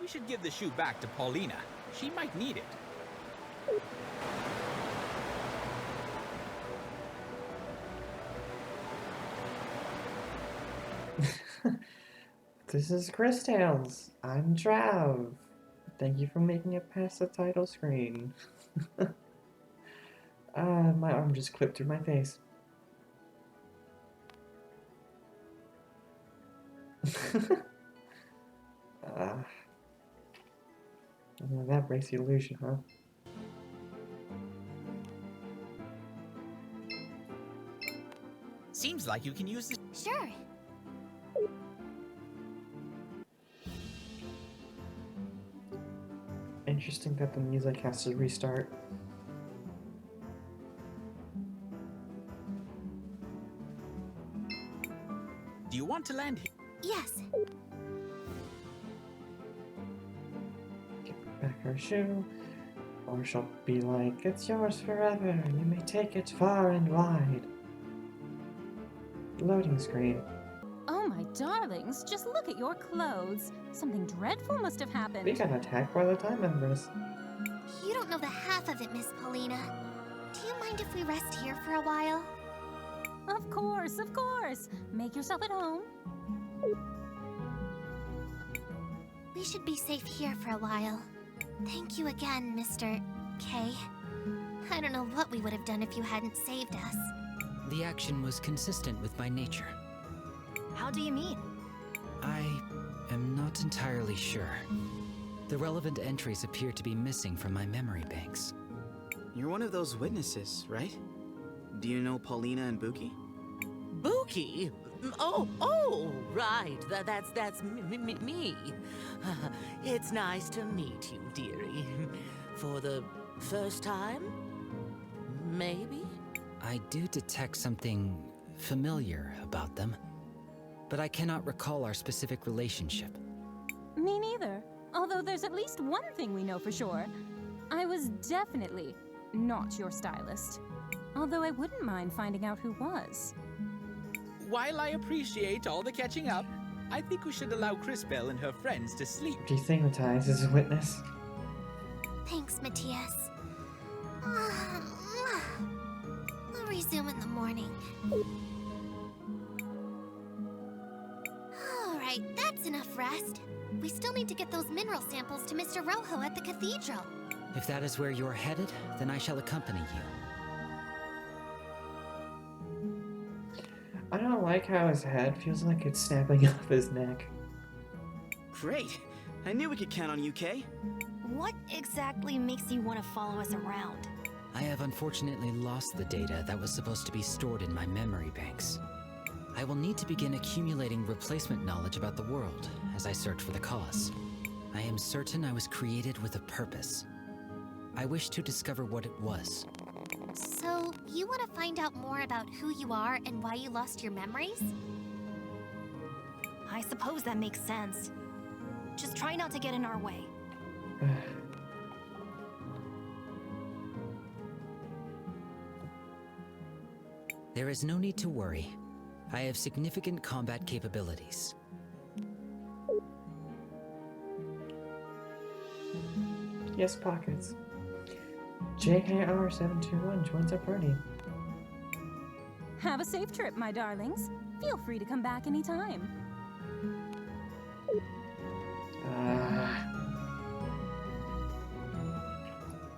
We should give the shoe back to Pulina. She might need it. This is Cris Tales. I'm Trav. Thank you for making it past the title screen. My arm just clipped through my face. That breaks the illusion, huh? Seems like you can use this. Sure. Interesting that the music has to restart. Do you want to land here? Yes. Give back her shoe, or she'll be like, "It's yours forever. You may take it far and wide." Loading screen. Oh, my darlings, just look at your clothes. Something dreadful must have happened. We got attacked by the time members. You don't know the half of it, Miss Pulina. Do you mind if we rest here for a while? Of course, of course. Make yourself at home. We should be safe here for a while. Thank you again, Mr. K. I don't know what we would have done if you hadn't saved us. The action was consistent with my nature. How do you mean? I am not entirely sure. The relevant entries appear to be missing from my memory banks. You're one of those witnesses, right? Do you know Pulina and Buki? Buki? Oh, right. That's me. It's nice to meet you, dearie. For the first time? Maybe? I do detect something familiar about them, but I cannot recall our specific relationship. Me neither. Although there's at least one thing we know for sure. I was definitely not your stylist. Although I wouldn't mind finding out who was. While I appreciate all the catching up, I think we should allow Crisbell and her friends to sleep. Destigmatized as a witness. Thanks, Matthias. We'll resume in the morning. Alright, that's enough rest. We still need to get those mineral samples to Mr. Rojo at the cathedral. If that is where you're headed, then I shall accompany you. I don't like how his head feels like it's snapping off his neck. Great! I knew we could count on you, Kay. What exactly makes you want to follow us around? I have unfortunately lost the data that was supposed to be stored in my memory banks. I will need to begin accumulating replacement knowledge about the world as I search for the cause. I am certain I was created with a purpose. I wish to discover what it was. So, you want to find out more about who you are and why you lost your memories? I suppose that makes sense. Just try not to get in our way. There is no need to worry. I have significant combat capabilities. Yes, pockets. JKR721 joins our party. Have a safe trip, my darlings. Feel free to come back anytime.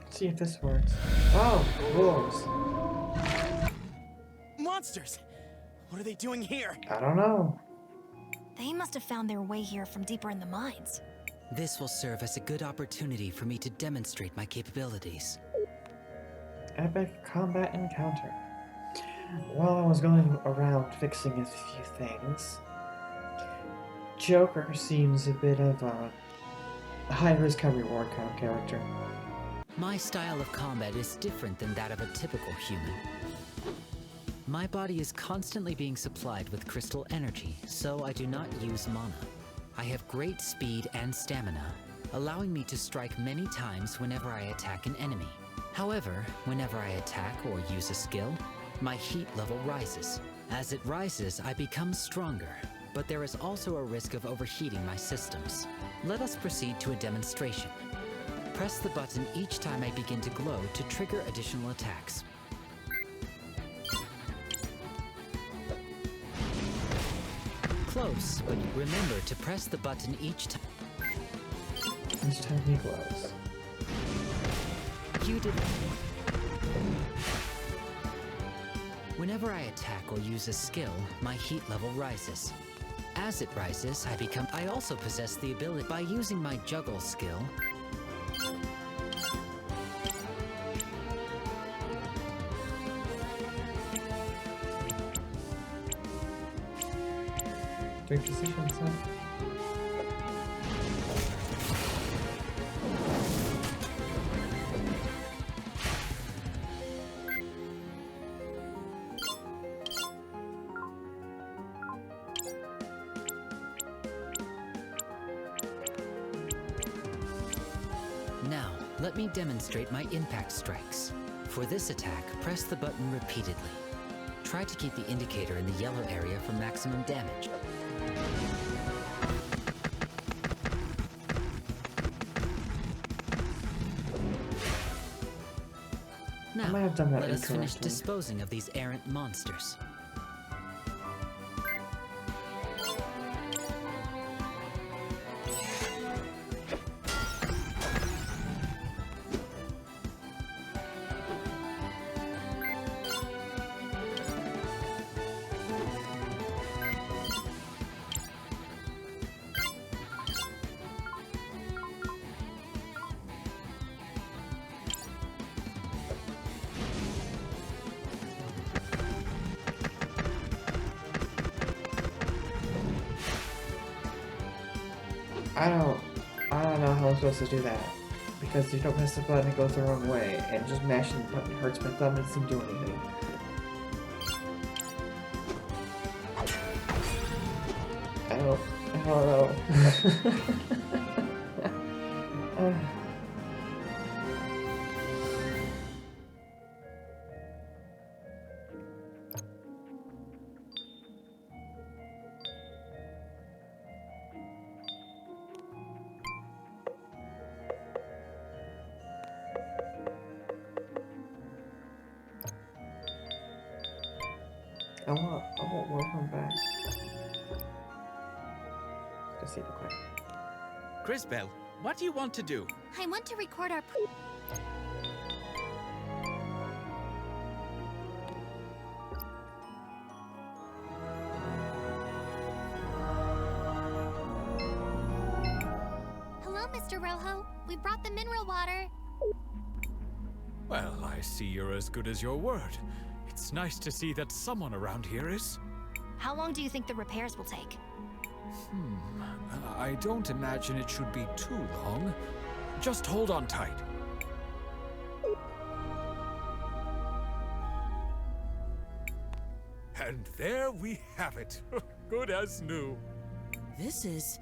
Let's see if this works. Oh, wolves. Monsters! What are they doing here? I don't know. They must have found their way here from deeper in the mines. This will serve as a good opportunity for me to demonstrate my capabilities. Epic combat encounter. While I was going around fixing a few things, Joker seems a bit of a high-risk, high-reward kind of character. My style of combat is different than that of a typical human. My body is constantly being supplied with crystal energy, so I do not use mana. I have great speed and stamina, allowing me to strike many times whenever I attack an enemy. However, whenever I attack or use a skill, my heat level rises. As it rises, I become stronger, but there is also a risk of overheating my systems. Let us proceed to a demonstration. Press the button each time I begin to glow to trigger additional attacks. Close, but remember to press the button each time. Each time he glows. You did. Whenever I attack or use a skill, my heat level rises. As it rises, I also possess the ability by using my juggle skill. Great decisions, huh? Now, let me demonstrate my impact strikes. For this attack, press the button repeatedly. Try to keep the indicator in the yellow area for maximum damage. Now, I might have done that let us finish incorrectly. disposing of these errant monsters. I don't know how I'm supposed to do that. Because you don't press the button, it goes the wrong way, and just mashing the button hurts my thumb and doesn't do anything. I don't know. I want welcome back. Let's see the quick. Crisbell, what do you want to do? I want to record our... Hello, Mr. Rojo. We brought the mineral water. Well, I see you're as good as your word. It's nice to see that someone around here is. How long do you think the repairs will take? I don't imagine it should be too long. Just hold on tight. And there we have it. Good as new. This is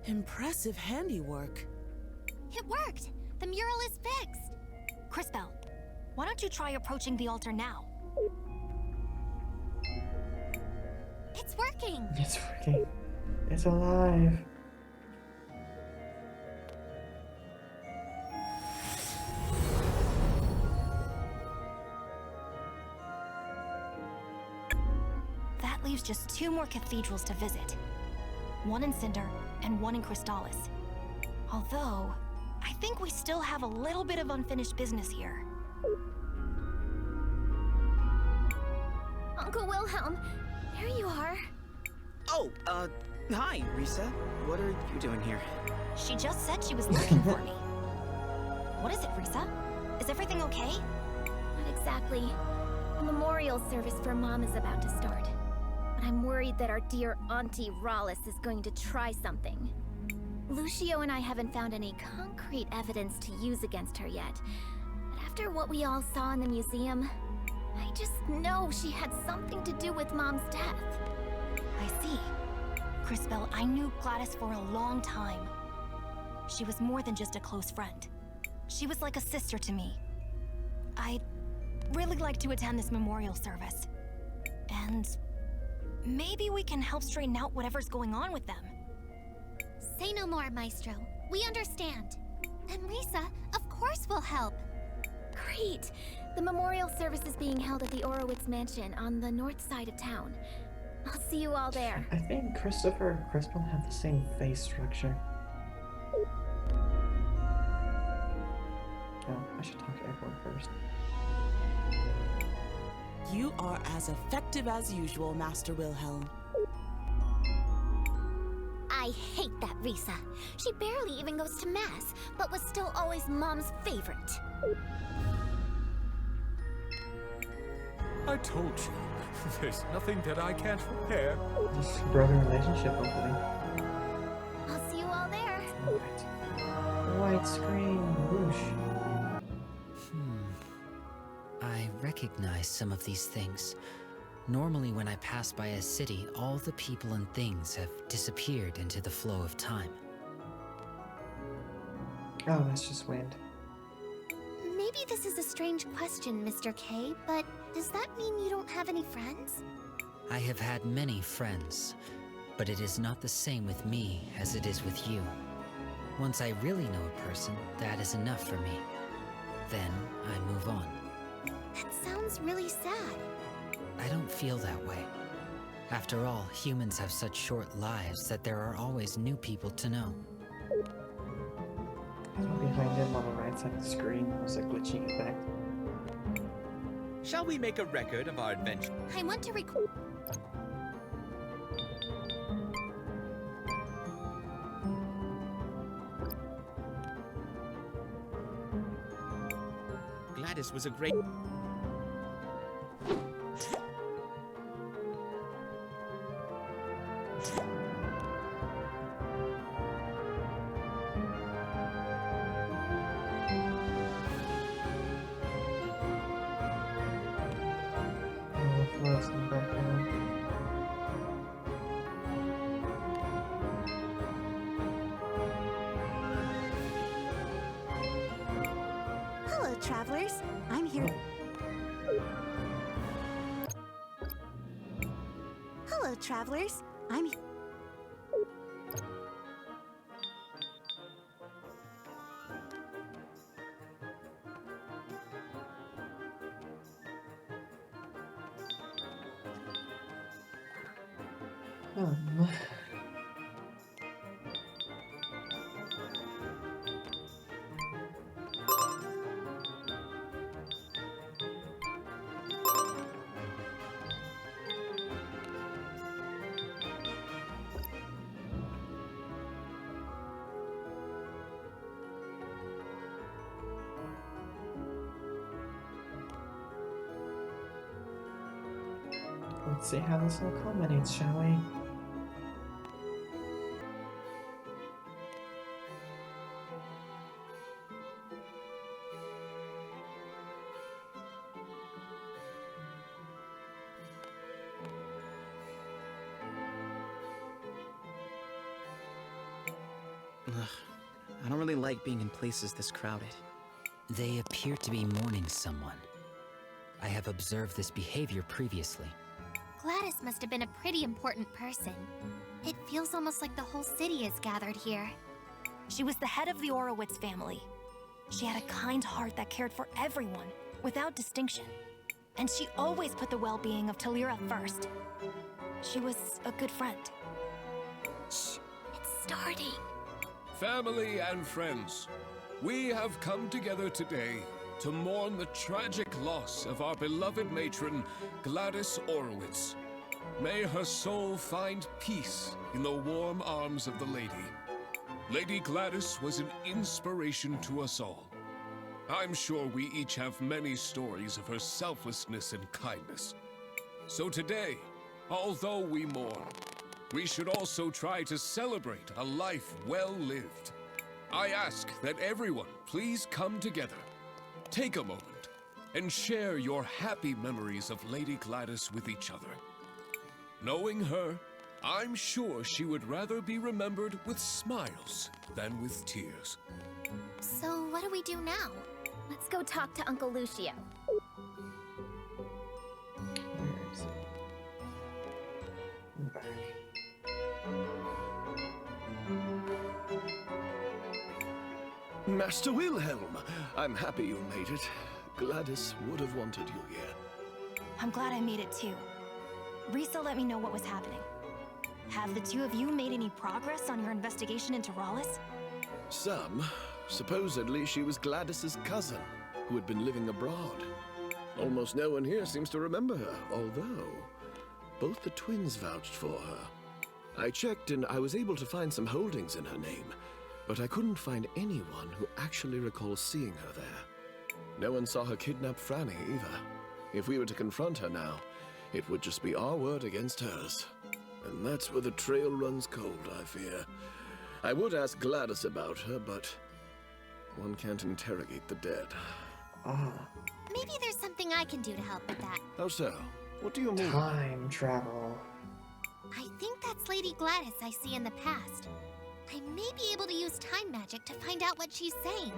impressive handiwork. It worked! The mural is fixed! Crisbell, why don't you try approaching the altar now? It's working! It's working. It's alive. That leaves just 2 more cathedrals to visit. One in Cinder and one in Crystallis. Although, I think we still have a little bit of unfinished business here. Uncle Wilhelm, there you are. Oh, hi, Risa. What are you doing here? She just said she was looking for me. What is it, Risa? Is everything okay? Not exactly. A memorial service for Mom is about to start. But I'm worried that our dear Auntie Rollis is going to try something. Lucio and I haven't found any concrete evidence to use against her yet. But after what we all saw in the museum, I just know she had something to do with Mom's death. I see. Crisbell, I knew Gladys for a long time. She was more than just a close friend. She was like a sister to me. I'd really like to attend this memorial service. And Maybe we can help straighten out whatever's going on with them. Say no more, Maestro. We understand. And Risa, of course we'll help. Great! The memorial service is being held at the Orowitz mansion on the north side of town. I'll see you all there. I think Christopher and Crisbell have the same face structure. Oh, I should talk to everyone first. You are as effective as usual, Master Wilhelm. I hate that Risa. She barely even goes to Mass, but was still always Mom's favorite. I told you, there's nothing that I can't repair. Just a brother relationship, hopefully. I'll see you all there. Alright. White screen, whoosh. I recognize some of these things. Normally when I pass by a city, all the people and things have disappeared into the flow of time. Oh, that's just wind. Maybe this is a strange question, Mr. K, but does that mean you don't have any friends? I have had many friends, but it is not the same with me as it is with you. Once I really know a person, that is enough for me. Then I move on. That sounds really sad. I don't feel that way. After all, humans have such short lives that there are always new people to know. Behind him on the right side of the screen was a glitching effect. Shall we make a record of our adventure? I want to record. Gladys was a great... Hello, travelers. I'm here. Hello, travelers. I'm here. Let's see how this all culminates, shall we? Ugh, I don't really like being in places this crowded. They appear to be mourning someone. I have observed this behavior previously. Gladys must have been a pretty important person. It feels almost like the whole city is gathered here. She was the head of the Orowitz family. She had a kind heart that cared for everyone, without distinction. And she always put the well-being of Talira first. She was a good friend. Shh, it's starting. Family and friends, we have come together today to mourn the tragic loss of our beloved matron, Gladys Orowitz. May her soul find peace in the warm arms of the lady. Lady Gladys was an inspiration to us all. I'm sure we each have many stories of her selflessness and kindness. So today, although we mourn, we should also try to celebrate a life well lived. I ask that everyone please come together. Take a moment and share your happy memories of Lady Gladys with each other. Knowing her, I'm sure she would rather be remembered with smiles than with tears. So what do we do now? Let's go talk to Uncle Lucio. Where is it? back. Master Wilhelm, I'm happy you made it. Gladys would have wanted you here. I'm glad I made it too. Risa let me know what was happening. Have the two of you made any progress on your investigation into Rawlis? Some. Supposedly she was Gladys's cousin, who had been living abroad. Almost no one here seems to remember her, although both the twins vouched for her. I checked and I was able to find some holdings in her name, but I couldn't find anyone who actually recalls seeing her there. No one saw her kidnap Franny either. If we were to confront her now, it would just be our word against hers. And that's where the trail runs cold, I fear. I would ask Gladys about her, but one can't interrogate the dead. Maybe there's something I can do to help with that. How so? What do you mean? Time travel. I think that's Lady Gladys I see in the past. I may be able to use time magic to find out what she's saying.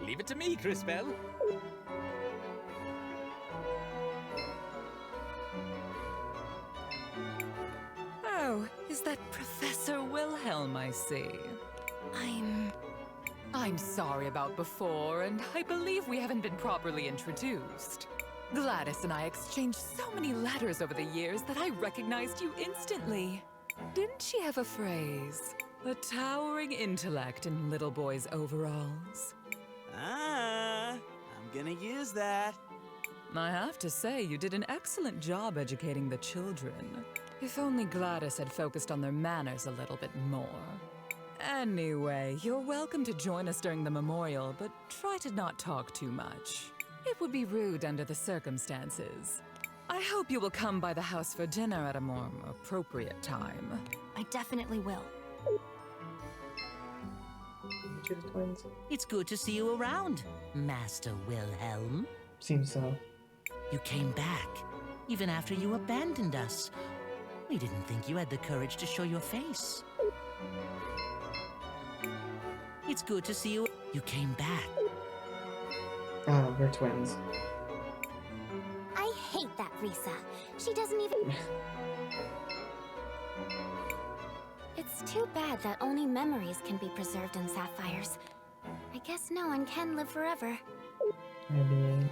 Leave it to me, Crisbell. Oh, is that Professor Wilhelm I see? I'm sorry about before, and I believe we haven't been properly introduced. Gladys and I exchanged so many letters over the years that I recognized you instantly. Didn't she have a phrase? A towering intellect in little boys' overalls. I'm gonna use that. I have to say, you did an excellent job educating the children. If only Gladys had focused on their manners a little bit more. Anyway, you're welcome to join us during the memorial, but try to not talk too much. It would be rude under the circumstances. I hope you will come by the house for dinner at a more appropriate time. I definitely will. To the twins. It's good to see you around, Master Wilhelm. Seems so. You came back, even after you abandoned us. We didn't think you had the courage to show your face. It's good to see you. You came back. Oh, we're twins. I hate that Risa. She doesn't even... It's too bad that only memories can be preserved in sapphires. I guess no one can live forever. Maybe.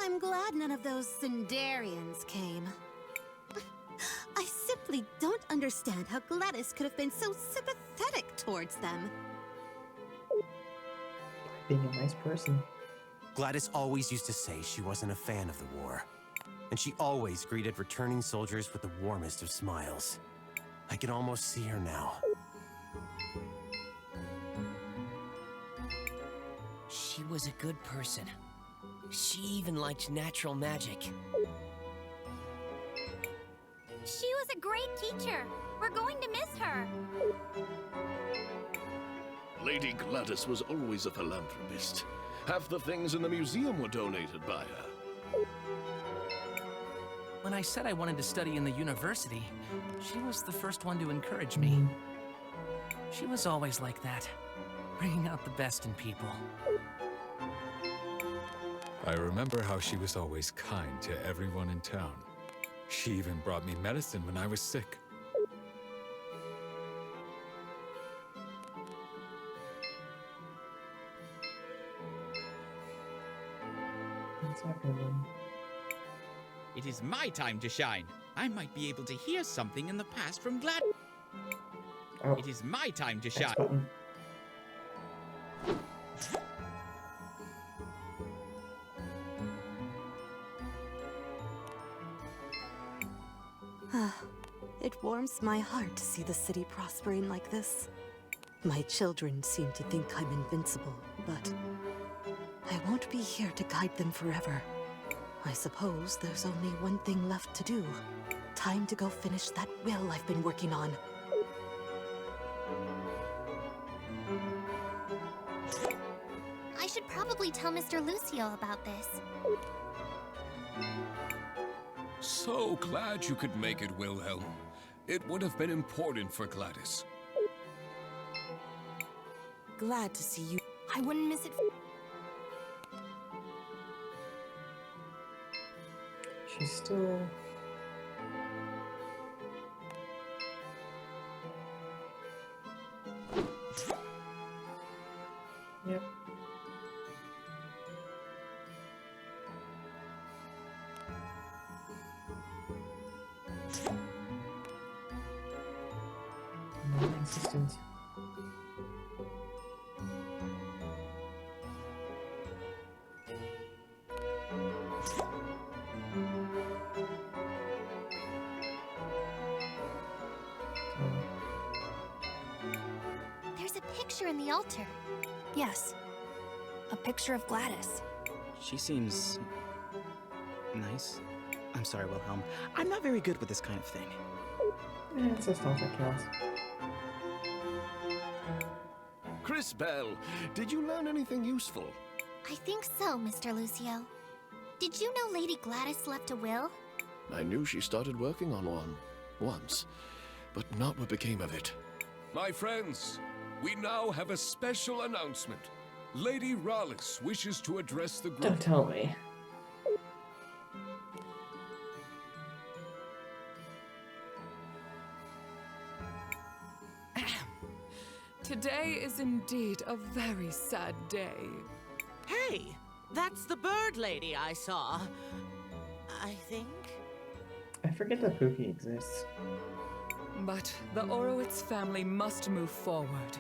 I'm glad none of those Sindarians came. I simply don't understand how Gladys could have been so sympathetic towards them. Being a nice person. Gladys always used to say she wasn't a fan of the war. And she always greeted returning soldiers with the warmest of smiles. I can almost see her now. She was a good person. She even liked natural magic. She was a great teacher. We're going to miss her. Lady Gladys was always a philanthropist. Half the things in the museum were donated by her. When I said I wanted to study in the university, she was the first one to encourage me. She was always like that, bringing out the best in people. I remember how she was always kind to everyone in town. She even brought me medicine when I was sick. That's everyone. It is my time to shine. I might be able to hear something in the past from Glad. Oh. It is my time to X shine. button. It warms my heart to see the city prospering like this. My children seem to think I'm invincible, but I won't be here to guide them forever. I suppose there's only one thing left to do. Time to go finish that will I've been working on. I should probably tell Mr. Lucio about this. So glad you could make it, Wilhelm. It would have been important for Gladys. Glad to see you. I wouldn't miss it. She's still... Yep. Non-existent. There's a picture in the altar. Yes. A picture of Gladys. She seems nice. I'm sorry, Wilhelm. I'm not very good with this kind of thing. Yeah, it's just stuff that counts. Crisbell, did you learn anything useful? I think so, Mr. Lucio. Did you know Lady Gladys left a will? I knew she started working on one once, but not what became of it. My friends, we now have a special announcement. Lady Rallis wishes to address the group. Don't tell me. Today is indeed a very sad day. Hey, that's the bird lady I saw. I think. I forget that Pookie exists. But the Orowitz family must move forward.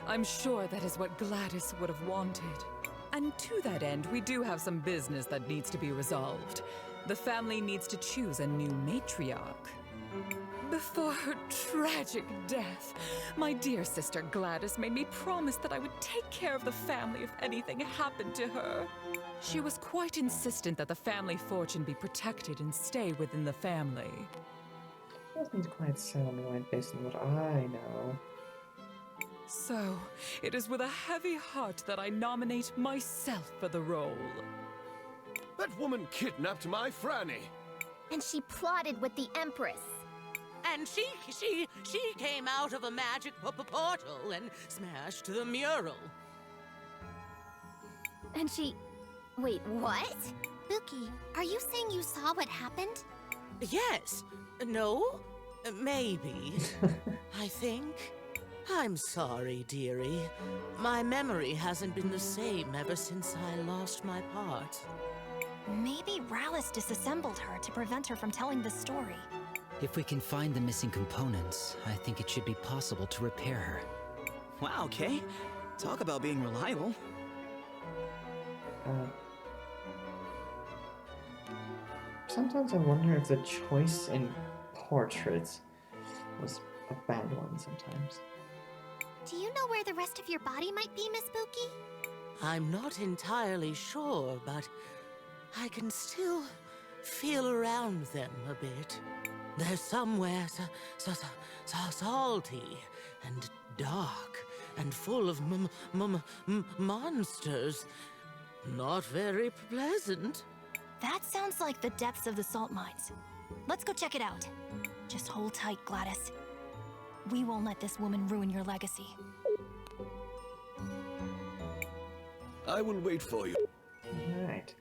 I'm sure that is what Gladys would have wanted. And to that end, we do have some business that needs to be resolved. The family needs to choose a new matriarch. Before her tragic death, my dear sister Gladys made me promise that I would take care of the family if anything happened to her. She was quite insistent that the family fortune be protected and stay within the family. Doesn't quite sound right based on what I know. So, it is with a heavy heart that I nominate myself for the role. That woman kidnapped my Franny. And she plotted with the Empress. And she came out of a magic portal and smashed the mural. And she... Wait, what? Buki, are you saying you saw what happened? Yes. No? Maybe. I think. I'm sorry, dearie. My memory hasn't been the same ever since I lost my part. Maybe Rallis disassembled her to prevent her from telling the story. If we can find the missing components, I think it should be possible to repair her. Wow, Kay. Talk about being reliable. Sometimes I wonder if the choice in portraits was a bad one sometimes. Do you know where the rest of your body might be, Miss Buki? I'm not entirely sure, but I can still feel around them a bit. They're somewhere salty and dark and full of monsters. Not very pleasant. That sounds like the depths of the salt mines. Let's go check it out. Just hold tight, Gladys. We won't let this woman ruin your legacy. I will wait for you. Alright.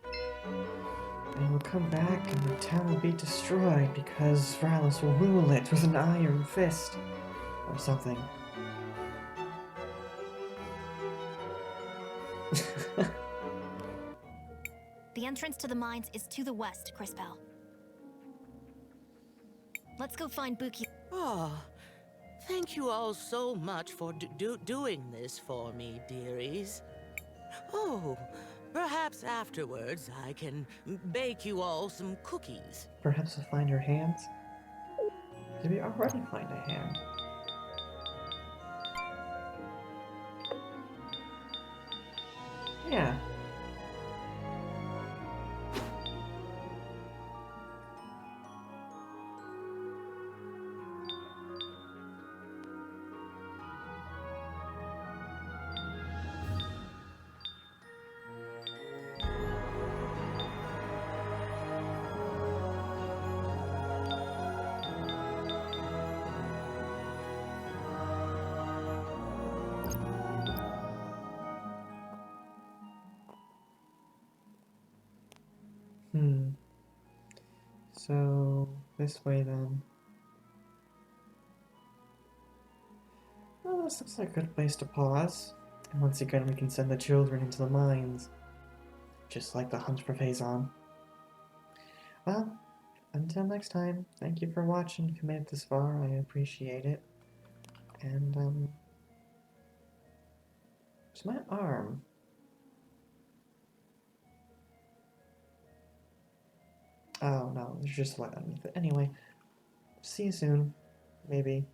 And we'll come back and the town will be destroyed because Rallis will rule it with an iron fist. Or something. The entrance to the mines is to the west, Crisbell. Let's go find Buki. Oh, thank you all so much for doing this for me, dearies. Oh, perhaps afterwards I can bake you all some cookies. Perhaps we'll find her hands? Did we already find a hand? Yeah. So, this way then. Well, this looks like a good place to pause. And once again, we can send the children into the mines. Just like the hunt for Phazon. Well, until next time, thank you for watching. If you made it this far, I appreciate it. And, it's my arm. Oh, no, there's just light underneath it. Anyway, see you soon. Maybe.